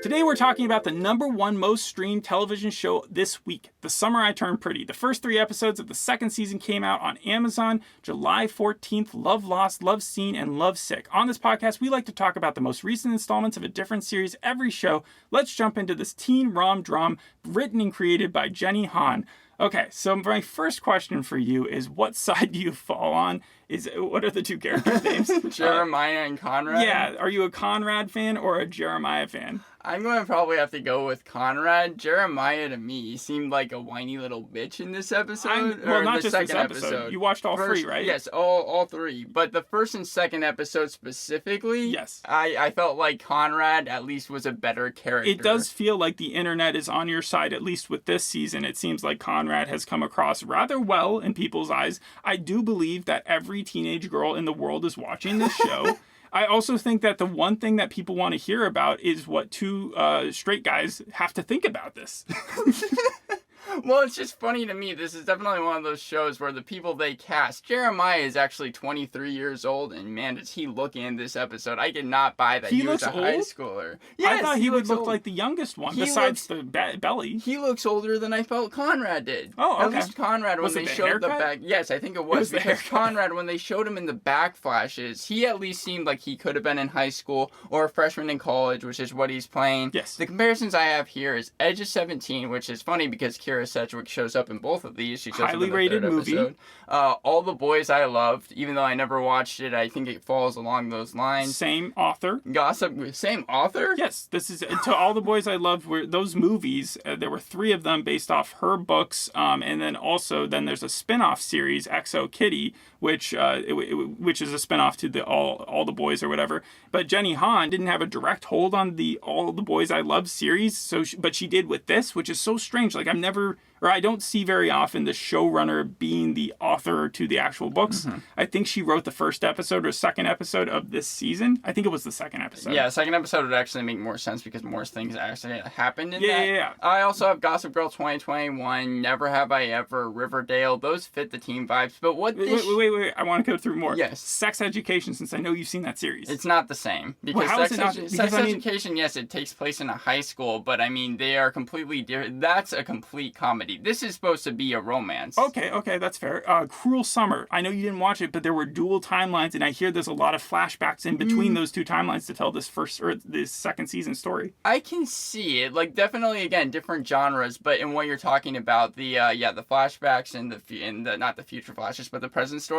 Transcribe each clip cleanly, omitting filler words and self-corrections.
Today we're talking about the #1 most streamed television show this week, The Summer I Turned Pretty. The first 3 episodes of the second season came out on Amazon July 14th. Love Lost, Love Seen, and Love Sick. On this podcast, we like to talk about the most recent installments of a different series every show. Let's jump into this teen rom-dram written and created by Jenny Han. Okay, so my first question for you is, what side do you fall on? What are the two characters' names? Jeremiah and Conrad? Yeah, are you a Conrad fan or a Jeremiah fan? I'm going to probably have to go with Conrad. Jeremiah, to me, seemed like a whiny little bitch in this episode. Well, not just this episode. You watched all 3, right? Yes, all 3. But the first and second episode specifically, yes, I felt like Conrad at least was a better character. It does feel like the internet is on your side, at least with this season. It seems like Conrad has come across rather well in people's eyes. I do believe that every teenage girl in the world is watching this show. I also think that the one thing that people want to hear about is what 2 straight guys have to think about this. Well, it's just funny to me. This is definitely one of those shows where the people they cast. Jeremiah is actually 23 years old, and man, does he look in this episode. I did not buy that he was a high schooler. Yes, I thought he would look like the youngest one, besides the belly. He looks older than I felt Conrad did. Oh, okay. At least Conrad, when they showed the back... Yes, I think it was because Conrad, when they showed him in the back flashes, he at least seemed like he could have been in high school or a freshman in college, which is what he's playing. Yes. The comparisons I have here is Edge of 17, which is funny because Kira Sedgwick shows up in both of these. She shows highly up in the rated third movie. Episode. All the Boys I Loved, even though I never watched it, I think it falls along those lines. Same author. Gossip, same author? Yes, this is To All the Boys I Loved. Were those movies? There were 3 of them based off her books, and then there's a spin-off series, XO Kitty, which is a spin-off to the All the Boys or whatever. But Jenny Han didn't have a direct hold on the All the Boys I Loved series, but she did with this, which is so strange. Like I don't see very often the showrunner being the author to the actual books. Mm-hmm. I think she wrote the first episode or second episode of this season. I think it was the second episode. Yeah, second episode would actually make more sense because more things actually happened in that. Yeah. I also have Gossip Girl 2021, Never Have I Ever, Riverdale. Those fit the teen vibes. But what this... Wait. I want to go through more. Yes. Sex Education, since I know you've seen that series. It's not the same. Because Sex Education, yes, it takes place in a high school, but I mean, they are completely different. That's a complete comedy. This is supposed to be a romance. Okay, that's fair. Cruel Summer. I know you didn't watch it, but there were dual timelines, and I hear there's a lot of flashbacks in between those 2 timelines to tell this second season story. I can see it. Like, definitely, again, different genres, but in what you're talking about, the flashbacks and the not the future flashes, but the present storyline,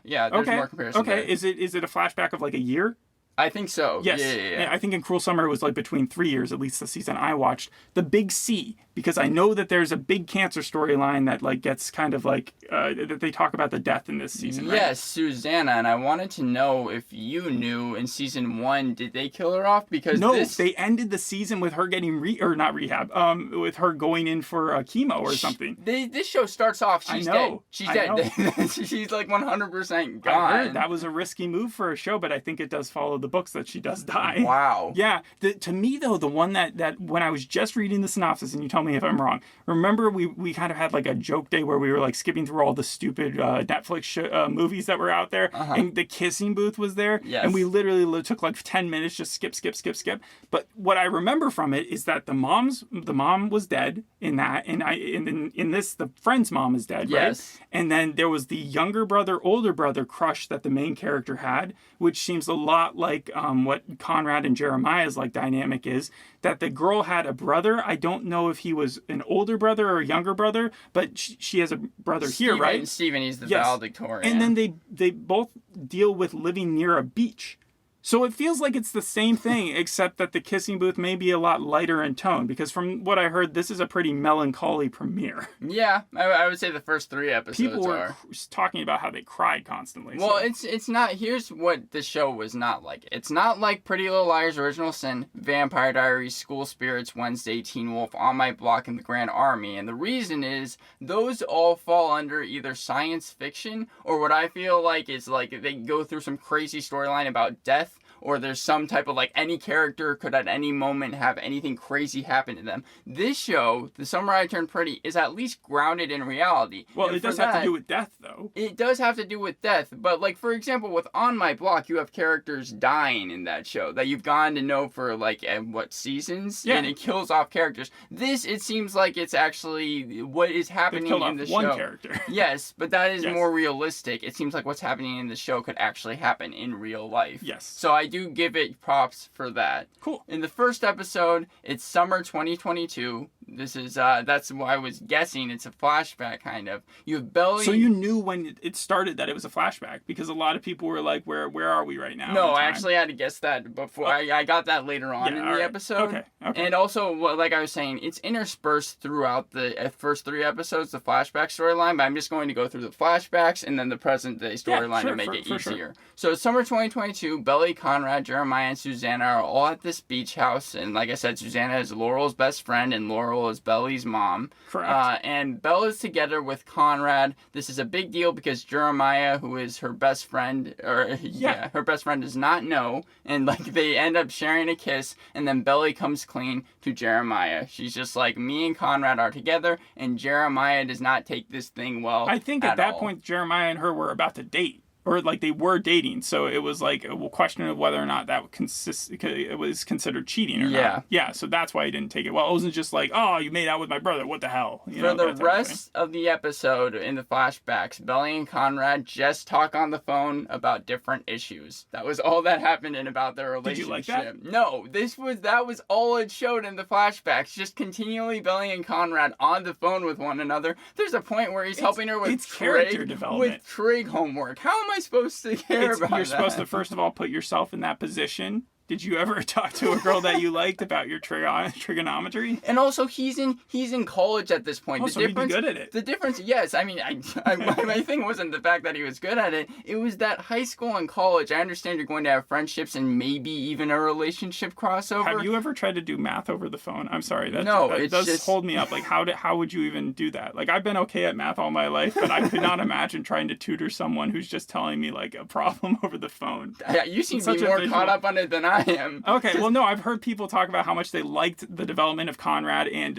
there's more comparison. Okay, there. Is it a flashback of like a year? I think so. Yes. Yeah. I think in Cruel Summer it was like between 3 years, at least the season I watched. The Big C, because I know that there's a big cancer storyline that like gets kind of like that they talk about the death in this season, right? Yes, Susanna, and I wanted to know if you knew in season 1, did they kill her off? Because they ended the season with her getting with her going in for chemo or something. This show starts off, she's dead. She's dead. She's like 100% gone. I heard that was a risky move for a show, but I think it does follow the books that she does die. Wow. Yeah. To me, though, the one that when I was just reading the synopsis, and you tell me if I'm wrong, remember we kind of had like a joke day where we were like skipping through all the stupid Netflix movies that were out there, and the kissing booth was there, and we literally took like 10 minutes just skip. But what I remember from it is that the mom was dead in that, and in this the friend's mom is dead, right? Yes. And then there was the younger brother, older brother crush that the main character had, which seems a lot like what Conrad and Jeremiah's like dynamic is, that the girl had a brother. I don't know if he was an older brother or a younger brother, but she has a brother here, right? Steven, he's the valedictorian. And then they both deal with living near a beach. So it feels like it's the same thing, except that the kissing booth may be a lot lighter in tone, because from what I heard, this is a pretty melancholy premiere. Yeah, I would say the first 3 episodes People were talking about how they cried constantly. Well, it's not... Here's what the show was not like. It's not like Pretty Little Liars, Original Sin, Vampire Diaries, School Spirits, Wednesday, Teen Wolf, On My Block, and The Grand Army. And the reason is, those all fall under either science fiction, or what I feel like is like they go through some crazy storyline about death, or there's some type of like any character could at any moment have anything crazy happen to them. This show, The Summer I Turned Pretty, is at least grounded in reality. Well, it does have to do with death, though. It does have to do with death, but like for example, with On My Block, you have characters dying in that show that you've gotten to know for like seasons, and it kills off characters. This, it seems like it's actually what is happening in the show. One character. Yes, but that is more realistic. It seems like what's happening in the show could actually happen in real life. Yes. So I do give it props for that. Cool. In the first episode, it's summer 2022. This is, that's why I was guessing it's a flashback, kind of. You have Belly... So you knew when it started that it was a flashback, because a lot of people were like, where are we right now? No, I actually had to guess that before. I got that later on in the episode. Okay. And also, like I was saying, it's interspersed throughout the first 3 episodes, the flashback storyline, but I'm just going to go through the flashbacks and then the present day storyline to make it easier. Sure. So it's summer 2022, Belly, Conrad, Jeremiah, and Susanna are all at this beach house, and like I said, Susanna is Laurel's best friend, and Laurel is Belly's mom. Correct. And Belle is together with Conrad. This is a big deal because Jeremiah, who is her best friend, her best friend does not know, and like they end up sharing a kiss, and then Belly comes clean to Jeremiah. She's just like, me and Conrad are together, and Jeremiah does not take this thing well. I think at that point, Jeremiah and her were about to date. Or, like, they were dating, so it was, like, a question of whether or not that it was considered cheating or not. Yeah, so that's why he didn't take it well. It wasn't just like, oh, you made out with my brother, what the hell? For the rest of the episode, in the flashbacks, Belly and Conrad just talk on the phone about different issues. That was all that happened in about their relationship. Did you like that? No, that was all it showed in the flashbacks. Just continually Belly and Conrad on the phone with one another. There's a point where he's helping her with character development. With trig homework. How am I supposed to care about that? You're supposed to, first of all, put yourself in that position. Did you ever talk to a girl that you liked about your trigonometry? And also, he's in college at this point. So he'd be good at it. The difference, yes. I mean, my thing wasn't the fact that he was good at it. It was that high school and college, I understand you're going to have friendships and maybe even a relationship crossover. Have you ever tried to do math over the phone? I'm sorry. That does just hold me up. Like, how would you even do that? Like, I've been okay at math all my life, but I could not imagine trying to tutor someone who's just telling me, like, a problem over the phone. Yeah, you seem to be more caught up on it than I am. Okay, well, no, I've heard people talk about how much they liked the development of Conrad, and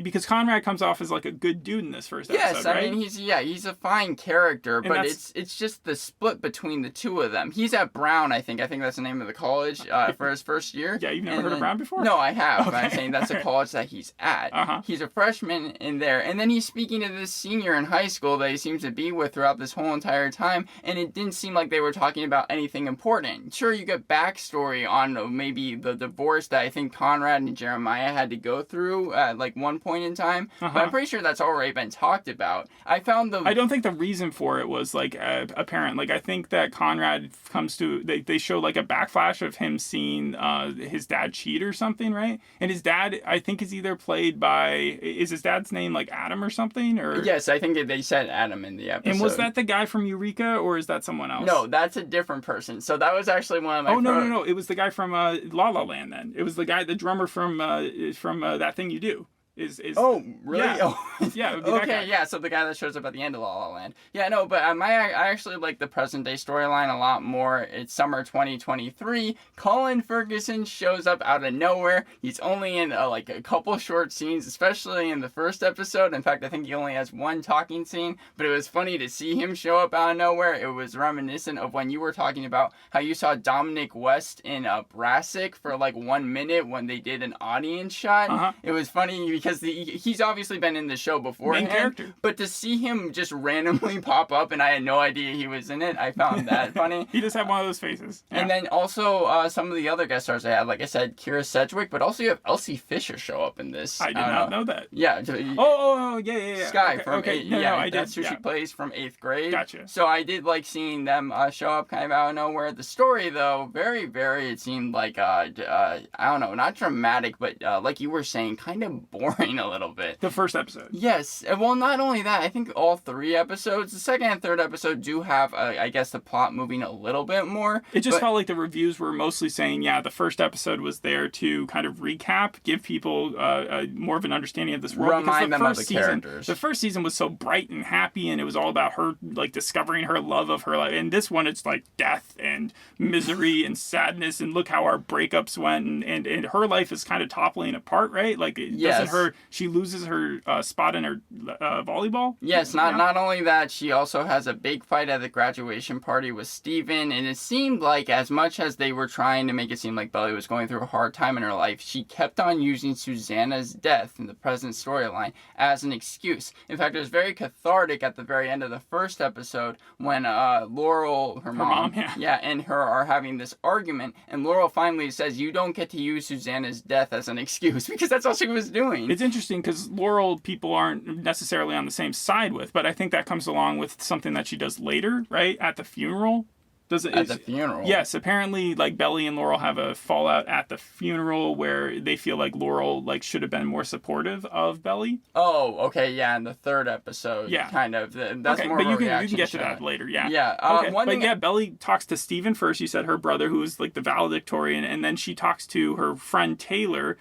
because Conrad comes off as like a good dude in this first episode, right? I mean, he's a fine character, but it's just the split between the two of them. He's at Brown, I think that's the name of the college for his first year. Yeah, you've never heard of Brown before? No, I have. Okay. I'm saying that's the college that he's at. He's a freshman in there, and then he's speaking to this senior in high school that he seems to be with throughout this whole entire time, and it didn't seem like they were talking about anything important. Sure, you get backstory on maybe the divorce that I think Conrad and Jeremiah had to go through at like one point in time, but I'm pretty sure that's already been talked about. I don't think the reason for it was like apparent. Like I think that Conrad comes to they show like a backflash of him seeing his dad cheat or something, right? And his dad, I think, is either played by, is his dad's name like Adam or something? Or yes, I think they said Adam in the episode. And was that the guy from Eureka, or is that someone else? No, that's a different person. So that was actually one of my. Oh no! It was the guy from La La Land. Then it was the drummer from That Thing You Do. Oh, really? Yeah. Oh. Yeah, it would be that guy. Okay, yeah, so the guy that shows up at the end of La La Land. Yeah, no, but I actually like the present day storyline a lot more. It's summer 2023. Colin Ferguson shows up out of nowhere. He's only in a couple short scenes, especially in the first episode. In fact, I think he only has one talking scene, but it was funny to see him show up out of nowhere. It was reminiscent of when you were talking about how you saw Dominic West in Brassic for 1 minute when they did an audience shot. It was funny because he's obviously been in the show before. Main character. But to see him just randomly pop up and I had no idea he was in it, I found that funny. He just had one of those faces. Yeah. And then also some of the other guest stars I had, like I said, Kira Sedgwick, but also you have Elsie Fisher show up in this. I did not know that. Yeah. Oh, yeah. Sky from I did. That's who she plays from 8th grade. Gotcha. So I did like seeing them show up kind of out of nowhere. The story, though, very, very, it seemed like, I don't know, not dramatic, but like you were saying, kind of boring. boring a little bit. The first episode. Yes. Well, not only that, I think all 3 episodes, the second and third episode do have, I guess, the plot moving a little bit more. It just felt like the reviews were mostly saying, yeah, the first episode was there to kind of recap, give people more of an understanding of this world. Remind them of the characters. The first season was so bright and happy, and it was all about her, like, discovering her love of her life. And this one, it's like death and misery and sadness, and look how our breakups went, and her life is kind of toppling apart, right? Like, she loses her spot in her volleyball? Yes, not only that, she also has a big fight at the graduation party with Steven, and it seemed like as much as they were trying to make it seem like Belly was going through a hard time in her life, she kept on using Susanna's death in the present storyline as an excuse. In fact, it was very cathartic at the very end of the first episode when Laurel, her mom, and her are having this argument, and Laurel finally says, you don't get to use Susanna's death as an excuse, because that's all she was doing. It's interesting because Laurel people aren't necessarily on the same side with, but I think that comes along with something that she does later, right? At the funeral. At the funeral? Yes, apparently, like, Belly and Laurel have a fallout at the funeral where they feel like Laurel, like, should have been more supportive of Belly. Oh, okay, yeah, in the third episode, kind of. That's okay, more but of a reaction you can get to shot. that later, yeah. Yeah. Okay. Belly talks to Steven first, you said, her brother, who is, like, the valedictorian, and then she talks to her friend Taylor.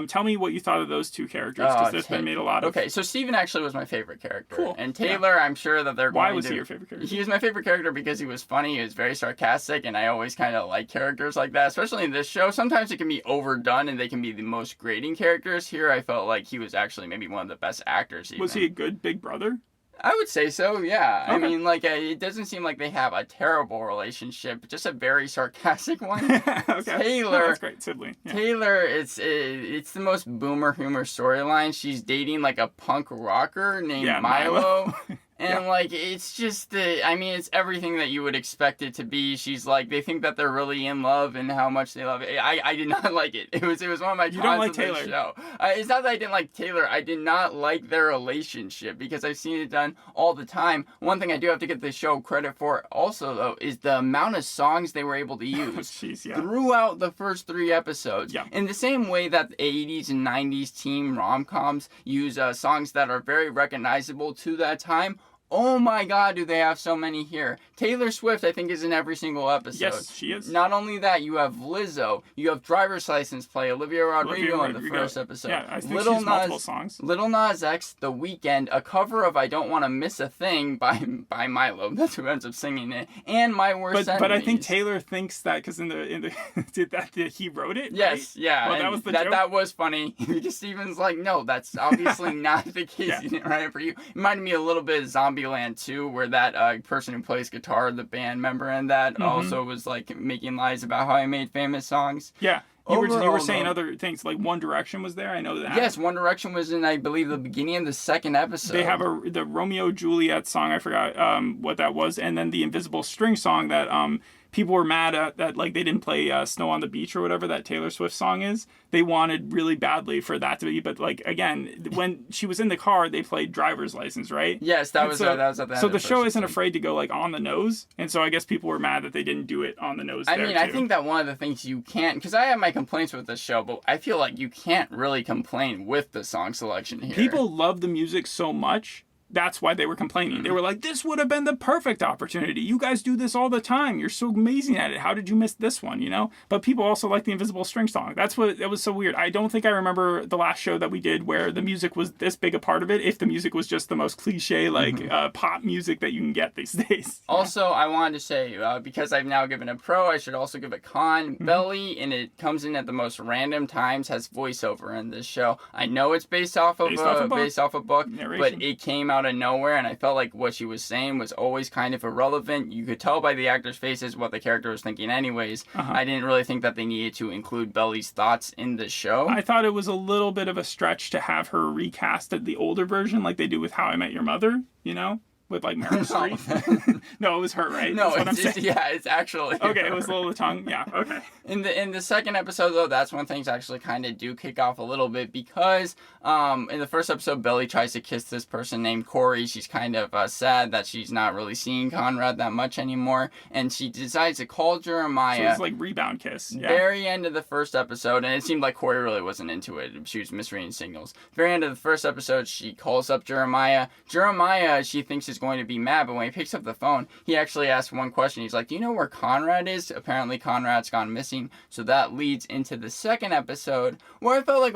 Tell me what you thought of those two characters, because there's been made a lot of... Okay, so Steven actually was my favorite character. Cool. And Taylor, I'm sure that they're going to... Why was he your favorite character? He was my favorite character because he was funny, he was very sarcastic, and I always kind of like characters like that, especially in this show. Sometimes it can be overdone, and they can be the most grating characters. Here, I felt like he was actually maybe one of the best actors, even. Was he a good big brother? I would say so, yeah. Okay. I mean, like, it doesn't seem like they have a terrible relationship, just a very sarcastic one. Okay. Taylor, that's great, sibling. Yeah. Taylor, it's the most boomer humor storyline. She's dating, like, a punk rocker named Milo. And, like, it's just it's everything that you would expect it to be. She's like, they think that they're really in love and how much they love it. I did not like it. It was one of my cons of the show. It's not that I didn't like Taylor. I did not like their relationship because I've seen it done all the time. One thing I do have to give the show credit for also, though, is the amount of songs they were able to use throughout the first 3 episodes. Yeah. In the same way that the 80s and 90s teen rom-coms use songs that are very recognizable to that time. Oh my god, do they have so many here. Taylor Swift, I think, is in every single episode. Yes, she is. Not only that, you have Lizzo, you have Driver's License play, Olivia Rodrigo in the first episode. Yeah, I think she has multiple songs. Lil Nas X, The Weeknd, a cover of I Don't Want to Miss a Thing by Milo. That's who ends up singing it. And My Worst Enemies. But I think Taylor thinks that because in the did he wrote it? Yes, right? yeah. Well, that was the joke. That was funny because Steven's like, no, that's obviously not the case. He didn't write it for you. It reminded me a little bit of Zombieland 2, where that person who plays guitar, the band member in that, also was like making lies about how I made famous songs. Yeah. You were saying other things, like One Direction was there, I know that. Yes, One Direction was in, I believe, the beginning of the second episode. They have the Romeo Juliet song, I forgot what that was, and then the Invisible String song that people were mad at, that like they didn't play Snow on the Beach or whatever that Taylor Swift song is. They wanted really badly for that to be, but like, again, when she was in the car, they played Driver's License, right? Yes, that was at the end. So the show isn't afraid to go like on the nose, and so I guess people were mad that they didn't do it on the nose. I think that one of the things you can't, because I have my complaints with the show, but I feel like you can't really complain with the song selection here. People love the music so much. That's why they were complaining. They were like, this would have been the perfect opportunity. You guys do this all the time. You're so amazing at it. How did you miss this one, you know? But people also like the Invisible String song. That was so weird. I don't think I remember the last show that we did where the music was this big a part of it, if the music was just the most cliche, like, pop music that you can get these days. Also, I wanted to say, because I've now given a pro, I should also give a con. Belly, and it comes in at the most random times, has voiceover in this show. I know it's based off a book, narration. But it came out of nowhere, and I felt like what she was saying was always kind of irrelevant. You could tell by the actors' faces what the character was thinking anyways. I didn't really think that they needed to include Belly's thoughts in the show. I thought it was a little bit of a stretch to have her recast at the older version like they do with How I Met Your Mother, you know? with like Meryl Streep. No, it was her, right? No, That's what it's I'm just, saying. yeah, it's actually Okay, it was a little tongue. Yeah, okay. In the second episode, though, that's when things actually kind of do kick off a little bit because in the first episode, Belly tries to kiss this person named Corey. She's kind of sad that she's not really seeing Conrad that much anymore, and she decides to call Jeremiah. So it's like rebound kiss. Yeah. Very end of the first episode, and it seemed like Corey really wasn't into it. She was misreading signals. Very end of the first episode, she calls up Jeremiah. Jeremiah, she thinks is going to be mad, but when he picks up the phone, he actually asks one question. He's like, "Do you know where Conrad is?" Apparently, Conrad's gone missing. So that leads into the second episode, where I felt like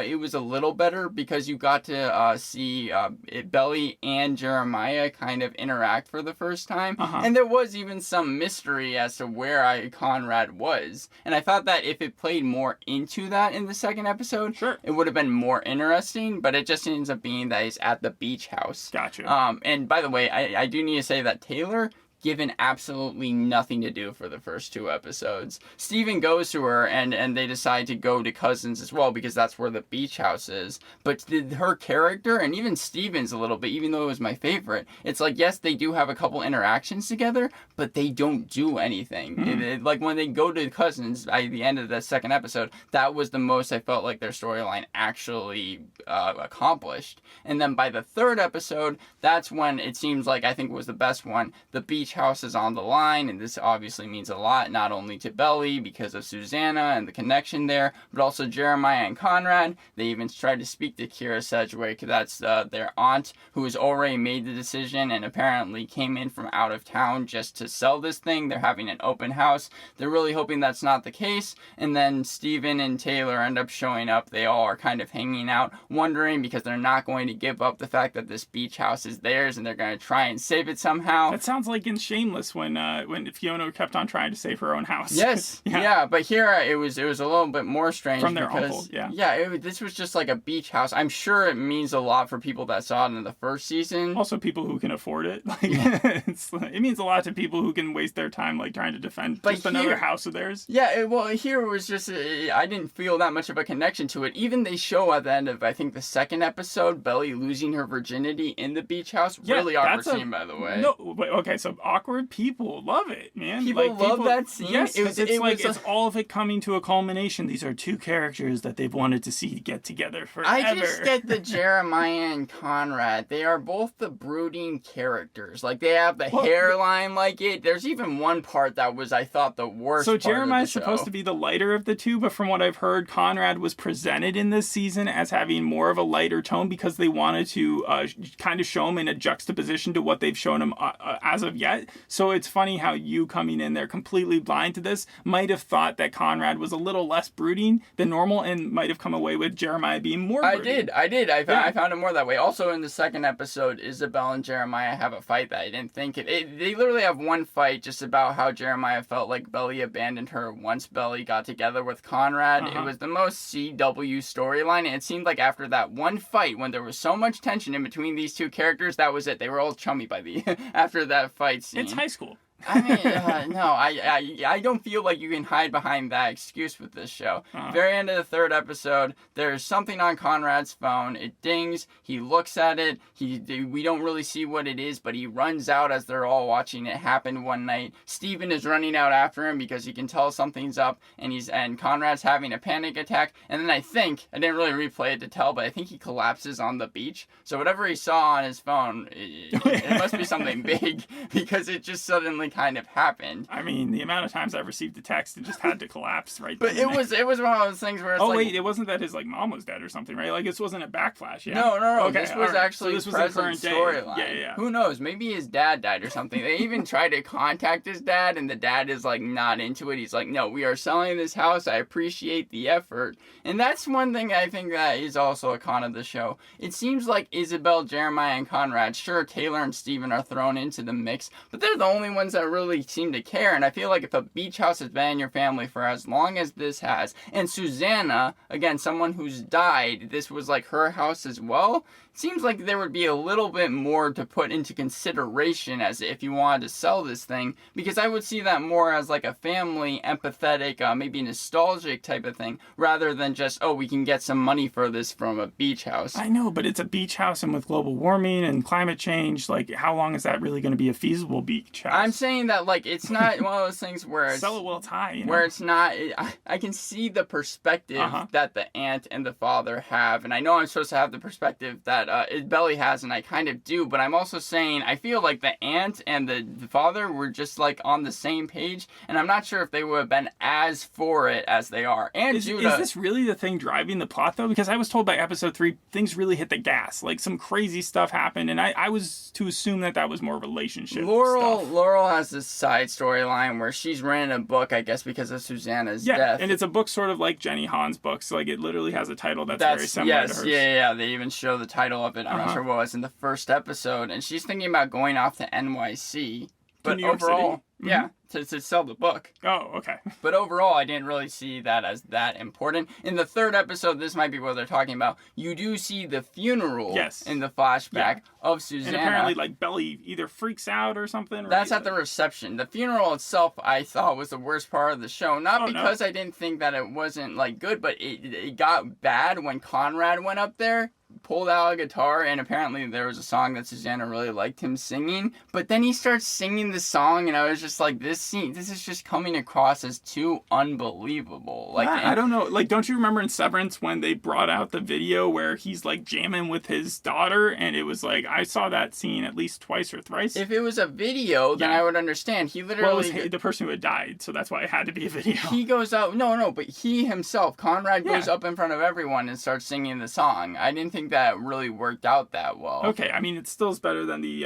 it was a little better because you got to see Belly and Jeremiah kind of interact for the first time, and there was even some mystery as to where Conrad was. And I thought that if it played more into that in the second episode, Sure. it would have been more interesting. But it just ends up being that he's at the beach house. Gotcha. And by the way, I do need to say that Taylor, given absolutely nothing to do for the first two episodes. Steven goes to her, and they decide to go to Cousins as well, because that's where the beach house is. But her character, and even Steven's a little bit, even though it was my favorite, it's like, yes, they do have a couple interactions together, but they don't do anything. Like, when they go to Cousins, by the end of the second episode, that was the most I felt like their storyline actually accomplished. And then by the third episode, that's when it seems like, I think it was the best one, the beach house is on the line, and this obviously means a lot, not only to Belly because of Susanna and the connection there, but also Jeremiah and Conrad. They even tried to speak to Kira Sedgwick, that's their aunt, who has already made the decision and apparently came in from out of town just to sell this thing. They're having an open house. They're really hoping that's not the case, and then Steven and Taylor end up showing up. They all are kind of hanging out, wondering, because they're not going to give up the fact that this beach house is theirs, and they're going to try and save it somehow. That sounds like in Shameless when Fiona kept on trying to save her own house. Yes, yeah, but here it was a little bit more strange from their because, uncle. Yeah, this was just like a beach house. I'm sure it means a lot for people that saw it in the first season. Also, people who can afford it. Like, it means a lot to people who can waste their time like trying to defend just another house of theirs. Yeah, well, here it was just I didn't feel that much of a connection to it. Even they show at the end of, I think, the second episode, Belly losing her virginity in the beach house. Yeah, really awkward scene, by the way. No, okay, so awkward people love it, man. People love that scene. Yes, it's all of it coming to a culmination. These are two characters that they've wanted to see get together forever. I just get the Jeremiah and Conrad. They are both the brooding characters. Like, they have the hairline like it. There's even one part that was, I thought, the worst part of the show. So Jeremiah's supposed to be the lighter of the two, but from what I've heard, Conrad was presented in this season as having more of a lighter tone because they wanted to kind of show him in a juxtaposition to what they've shown him as of yet. So it's funny how you coming in there completely blind to this might have thought that Conrad was a little less brooding than normal and might have come away with Jeremiah being more brooding. I did. I found it more that way. Also, in the second episode, Isabel and Jeremiah have a fight that I didn't think they literally have one fight just about how Jeremiah felt like Belly abandoned her once Belly got together with Conrad. It was the most CW storyline, and it seemed like after that one fight, when there was so much tension in between these two characters, that was it. They were all chummy by the after that fight scene. It's high school. I mean, no, I don't feel like you can hide behind that excuse with this show. Very end of the third episode, there's something on Conrad's phone. It dings. He looks at it. We don't really see what it is, but he runs out as they're all watching it happen one night. Steven is running out after him because he can tell something's up, and Conrad's having a panic attack. And then I didn't really replay it to tell, but I think he collapses on the beach. So whatever he saw on his phone, it must be something big, because it just suddenly kind of happened. I mean, the amount of times I've received a text and just had to collapse right But it was one of those things where it's wait, it wasn't that his mom was dead or something, right? Like, this wasn't a backflash, yeah? No. Okay, this was actually so this was the current storyline. Yeah. Who knows? Maybe his dad died or something. They even tried to contact his dad, and the dad is like not into it. He's like, no, we are selling this house. I appreciate the effort. And that's one thing I think that is also a con of the show. It seems like Isabel, Jeremiah, and Conrad, sure, Taylor and Steven are thrown into the mix, but they're the only ones that that really seem to care. And I feel like if a beach house has been in your family for as long as this has, and Susanna, again, someone who's died, this was like her house as well, it seems like there would be a little bit more to put into consideration as if you wanted to sell this thing, because I would see that more as like a family, empathetic, maybe nostalgic type of thing, rather than just, oh, we can get some money for this from a beach house. I know, but it's a beach house, and with global warming and climate change, like, how long is that really going to be a feasible beach house? I'm saying that, like, it's not one of those things where it's... Sell it while it's high, you know? Where it's not... I can see the perspective that the aunt and the father have, and I know I'm supposed to have the perspective that Belly has, and I kind of do, but I'm also saying I feel like the aunt and the father were just, like, on the same page, and I'm not sure if they would have been as for it as they are. And Judah... Is this really the thing driving the plot, though? Because I was told by episode 3, things really hit the gas. Like, some crazy stuff happened, and I was to assume that was more relationship stuff. Laurel has this side storyline where she's written a book, I guess, because of Susanna's death. And it's a book sort of like Jenny Han's books. Like, it literally has a title that's very similar to hers. Yeah. They even show the title of it. I'm not sure what it was in the first episode. And she's thinking about going off to NYC. But New York overall, City? Yeah, to sell the book. Oh, okay. But overall, I didn't really see that as that important. In the third episode, this might be what they're talking about. You do see the funeral in the flashback of Susanna. And apparently, like, Belly either freaks out or something. That's at the reception. The funeral itself, I thought, was the worst part of the show. Not because I didn't think that it wasn't, like, good, but it got bad when Conrad went up there, pulled out a guitar, and apparently there was a song that Susanna really liked him singing, but then he starts singing the song, and I was just like, this is just coming across as too unbelievable. Like, I don't know, like, don't you remember in Severance when they brought out the video where he's, like, jamming with his daughter, and it was like, I saw that scene at least twice or thrice. If it was a video, then I would understand. He literally... Well, it was the person who had died, so that's why it had to be a video. He goes out... No, but he himself, Conrad, goes up in front of everyone and starts singing the song. I didn't think that really worked out that well. Okay, I mean, it still is better than the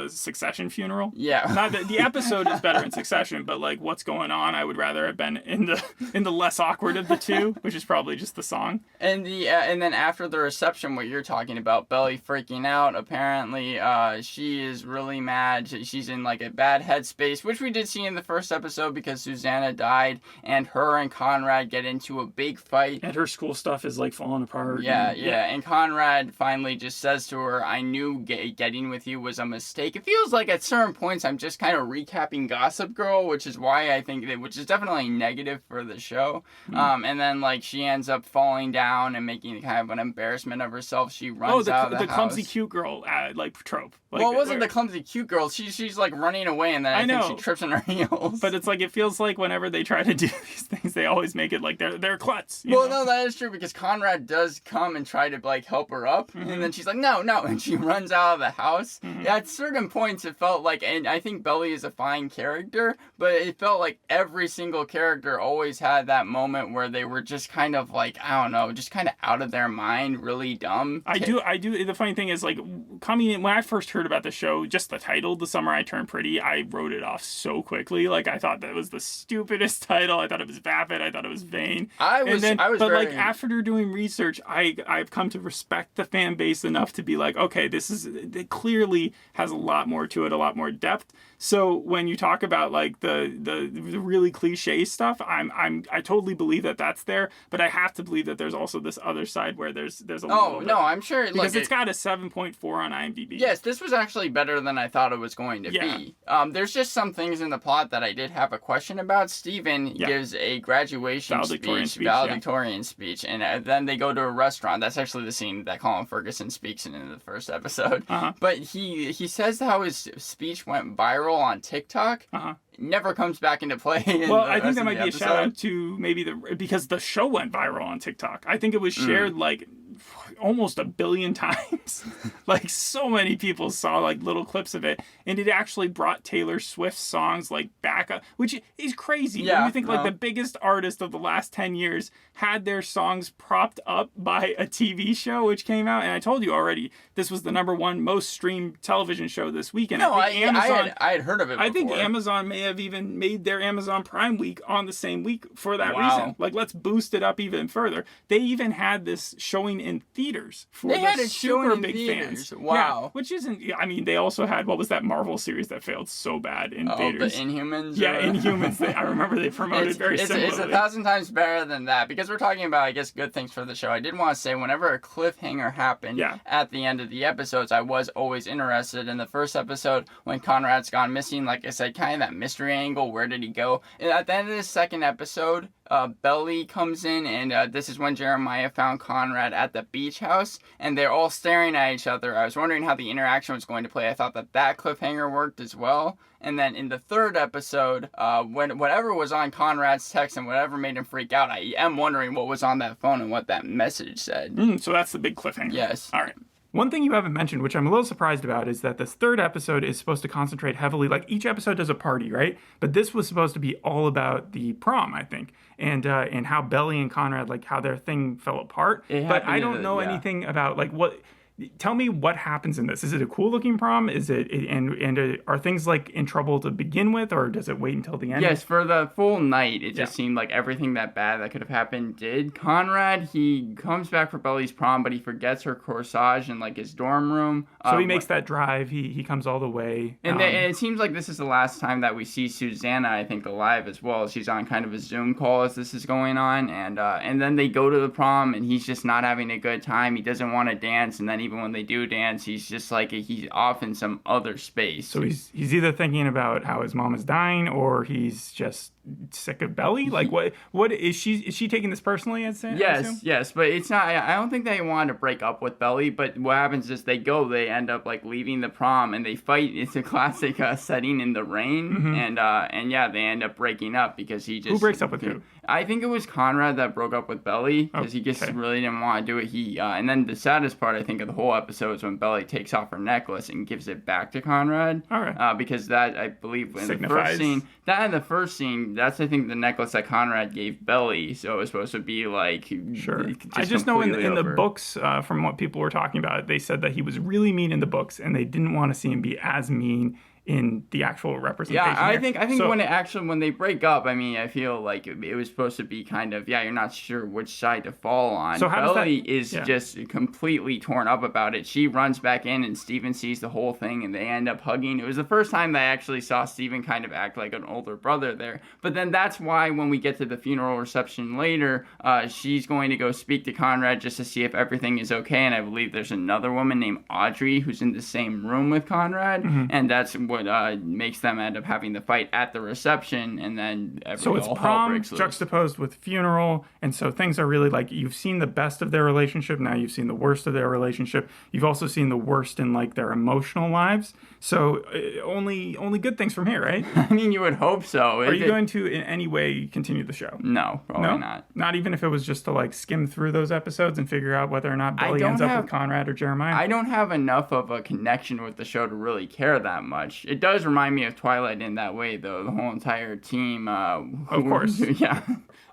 Succession funeral. Yeah. Not the episode is better in Succession, but, like, what's going on, I would rather have been in the less awkward of the two, which is probably just the song. And and then after the reception, what you're talking about, Belly freaking out, apparently she is really mad. She's in, like, a bad headspace, which we did see in the first episode because Susanna died, and her and Conrad get into a big fight. And her school stuff is, like, falling apart. Yeah. And Conrad finally just says to her, I knew getting with you was a mistake. It feels like at certain points I'm just kind of recapping Gossip Girl, which is why I think which is definitely negative for the show. And then, like, she ends up falling down and making kind of an embarrassment of herself. She runs out of the house. Clumsy cute girl, like, trope. Like, well, it wasn't the clumsy cute girl. She's like running away, and then I think she trips on her heels. But it's like, it feels like whenever they try to do these things, they always make it like they're klutz. Well, no, that is true, because Conrad does come and try to, like, help her up, and then she's like, no, and she runs out of the house. At certain points, it felt like, and I think Belly is a fine character, but it felt like every single character always had that moment where they were just kind of like, I don't know, just kind of out of their mind, really dumb. I do. The funny thing is, like, coming in, when I first heard about the show, just the title, The Summer I Turned Pretty, I wrote it off so quickly. Like, I thought that was the stupidest title. I thought it was vapid. I thought it was vain. Like, after doing research, I've come to respect the fan base enough to be like, okay, it clearly has a lot more to it, a lot more depth. So when you talk about, like, the really cliche stuff, I totally believe that that's there, but I have to believe that there's also this other side where there's a little bit. Oh, no, I'm sure. Because it's got a 7.4 on IMDb. Yes, this was actually better than I thought it was going to be. There's just some things in the plot that I did have a question about. Steven gives a graduation valedictorian speech, and then they go to a restaurant. That's actually the scene that Colin Ferguson speaks in the first episode. But he says how his speech went viral on TikTok. Never comes back into play. I think that might be a shout out to because the show went viral on TikTok. I think it was shared like almost 1 billion times. Like, so many people saw, like, little clips of it, and it actually brought Taylor Swift's songs, like, back up, which is crazy. When you think, like, the biggest artist of the last 10 years had their songs propped up by a TV show which came out, and I told you already, this was the #1 most streamed television show this week. And I had heard of it before. I think Amazon may have even made their Amazon Prime week on the same week for that reason. Like, let's boost it up even further. They even had this showing in theaters for They the had it shown super in big theaters. fans. Wow. Yeah, which isn't. I mean, they also had what was that Marvel series that failed so bad in theaters? The Inhumans. Yeah, Inhumans. I remember they promoted very similarly. It's 1,000 times better than that because we're talking about, I guess, good things for the show. I did want to say whenever a cliffhanger happened at the end of the episodes, I was always interested. In the first episode, when Conrad's gone missing, like I said, kind of that mystery angle. Where did he go? And at the end of the second episode, Belly comes in, and this is when Jeremiah found Conrad at the beach house, and they're all staring at each other. I was wondering how the interaction was going to play. I thought that cliffhanger worked as well. And then in the third episode, when whatever was on Conrad's text and whatever made him freak out, I am wondering what was on that phone and what that message said. So that's the big cliffhanger. Yes. All right. One thing you haven't mentioned, which I'm a little surprised about, is that this third episode is supposed to concentrate heavily, like each episode does a party, right? But this was supposed to be all about the prom, I think, and how Belly and Conrad, like how their thing fell apart. But I don't know anything about like what. Tell me what happens in this. Is it a cool looking prom? Is it are things like in trouble to begin with, or does it wait until the end? Yes, for the full night, it just seemed like everything that bad that could have happened did. Conrad, he comes back for Belly's prom, but he forgets her corsage in like his dorm room. So he makes that drive. He comes all the way. And it seems like this is the last time that we see Susanna, I think, alive as well. She's on kind of a Zoom call as this is going on, and then they go to the prom, and he's just not having a good time. He doesn't want to dance, and then even when they do dance, he's just like he's off in some other space. So he's either thinking about how his mom is dying, or he's just sick of Belly. Like what is she taking this personally? I'd say. Yes, but it's not. I don't think they wanted to break up with Belly. But what happens is they end up like leaving the prom and they fight. It's a classic setting in the rain, and they end up breaking up because he just. Who breaks up with who? I think it was Conrad that broke up with Belly because he just really didn't want to do it. And then the saddest part I think of the whole episode is when Belly takes off her necklace and gives it back to Conrad. All right. Because that I believe in the first scene. That's I think the necklace that Conrad gave Belly. So it was supposed to be like sure. I just know in the books from what people were talking about, they said that he was really mean in the books, and they didn't want to see him be as mean in the actual representation. Yeah, I think so, when they break up, I mean, I feel like it was supposed to be kind of, you're not sure which side to fall on. So Belly is just completely torn up about it. She runs back in and Steven sees the whole thing and they end up hugging. It was the first time that I actually saw Steven kind of act like an older brother there. But then that's why when we get to the funeral reception later, she's going to go speak to Conrad just to see if everything is okay. And I believe there's another woman named Audrey who's in the same room with Conrad. And that's what makes them end up having the fight at the reception, and then so it's prom juxtaposed with funeral, and so things are really like you've seen the best of their relationship, now you've seen the worst of their relationship, you've also seen the worst in like their emotional lives. So only good things from here, right? I mean, you would hope so. Are you going to in any way continue the show? No, probably not. Not even if it was just to like skim through those episodes and figure out whether or not Belly ends up with Conrad or Jeremiah? I don't have enough of a connection with the show to really care that much. It does remind me of Twilight in that way, though. The whole entire team. Of course. Yeah.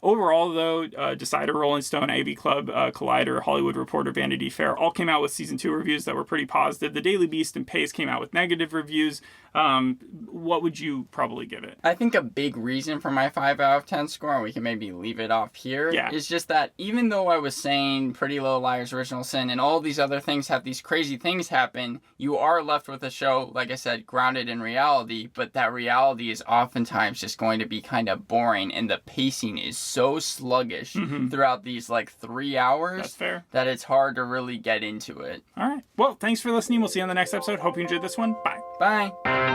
Overall, though, Decider, Rolling Stone, AV Club, Collider, Hollywood Reporter, Vanity Fair all came out with season 2 reviews that were pretty positive. The Daily Beast and Pace came out with negative reviews. What would you probably give it? I think a big reason for my 5 out of 10 score, and we can maybe leave it off here, is just that even though I was saying Pretty Little Liars, Original Sin, and all these other things have these crazy things happen, you are left with a show, like I said, grounded in reality, but that reality is oftentimes just going to be kind of boring, and the pacing is so sluggish throughout these like 3 hours. That's fair. That it's hard to really get into it. All right. Well, thanks for listening. We'll see you on the next episode. Hope you enjoyed this one. Bye. Bye.